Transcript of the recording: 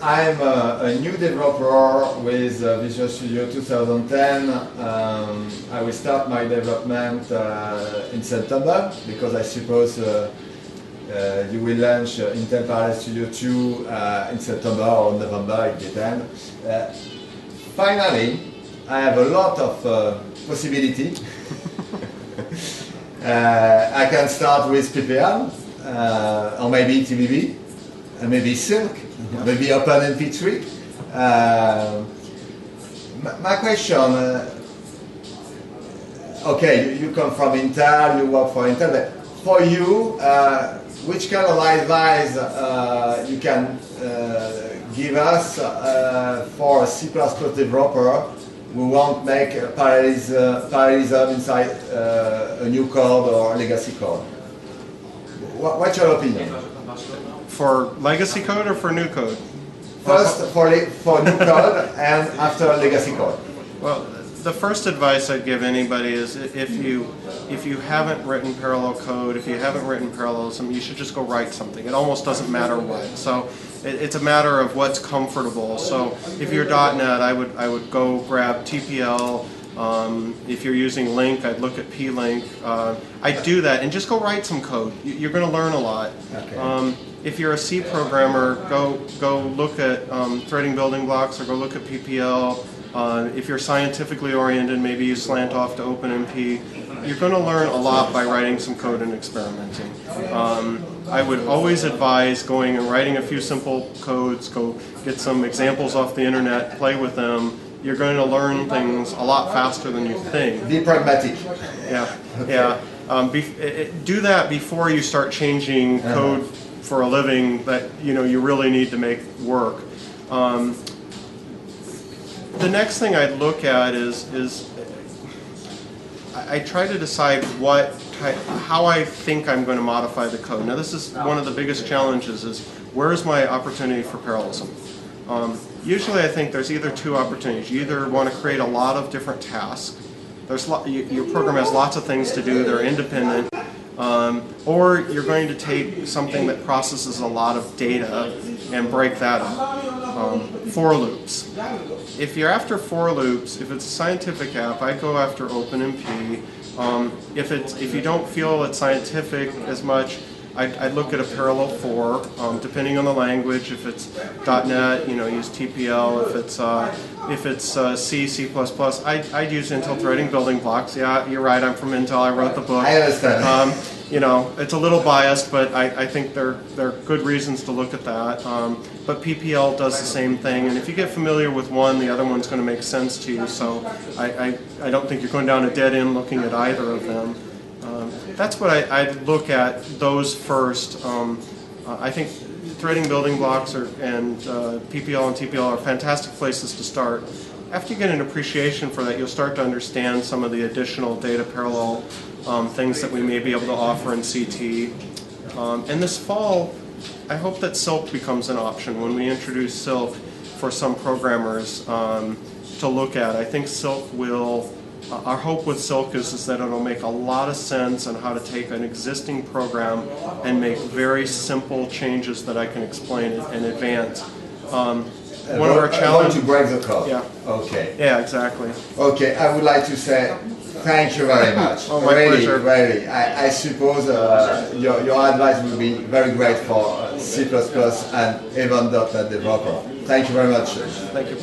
I'm a new developer with Visual Studio 2010. I will start my development in September because I suppose you will launch Intel Parallel Studio 2 in September or November, it depends. Finally, I have a lot of possibility. I can start with PPL, or maybe TBB, maybe Cilk, maybe OpenMP3. My question, okay, you come from Intel, you work for Intel, but for you, which kind of advice you can give us for a C++ developer who won't make parallelism inside a new code or legacy code? What's your opinion? For legacy code or for new code? First for new code and after legacy code. Well, the first advice I'd give anybody is if you haven't written parallel code, if you haven't written parallelism, you should just go write something. It almost doesn't matter what. So it's a matter of what's comfortable. So if you're .NET, I would go grab TPL. If you're using Link, I'd look at P-Link. I'd do that and just go write some code. You're going to learn a lot. Okay. If you're a C programmer, go look at threading building blocks or go look at PPL. If you're scientifically oriented, maybe you slant off to OpenMP. You're going to learn a lot by writing some code and experimenting. I would always advise going and writing a few simple codes, go get some examples off the internet, play with them. You're going to learn things a lot faster than you think. Be pragmatic. Yeah, okay. Yeah. Do that before you start changing code for a living that you really need to make work. The next thing I'd look at is I try to decide how I think I'm going to modify the code. Now this is one of the biggest challenges is where's my opportunity for parallelism? Usually I think there's either two opportunities. You either want to create a lot of different tasks. Your program has lots of things to do, they're independent, or you're going to take something that processes a lot of data and break that up. For loops. If you're after for loops, if it's a scientific app, I go after OpenMP. If you don't feel it's scientific as much, I'd look at a parallel for, depending on the language. If it's .NET, use TPL. If it's C, C++, I'd use Intel threading building blocks. Yeah, you're right. I'm from Intel. I wrote the book. I understand. It's a little biased, but I think there are good reasons to look at that. But PPL does the same thing, and if you get familiar with one, the other one's going to make sense to you. So I don't think you're going down a dead end looking at either of them. That's what I'd look at those first. I think threading building blocks and PPL and TPL are fantastic places to start. After you get an appreciation for that, you'll start to understand some of the additional data parallel things that we may be able to offer in CT. And this fall, I hope that Cilk becomes an option when we introduce Cilk for some programmers to look at. I think Cilk will. Our hope with Cilk is that it'll make a lot of sense on how to take an existing program and make very simple changes that I can explain in advance. One of our challenges to break the code. Yeah. Okay. Yeah, exactly. Okay, I would like to say thank you very much. Oh, my pleasure. Really. I suppose your advice will be very great for C++ and even .NET developer. Thank you very much. Thank you.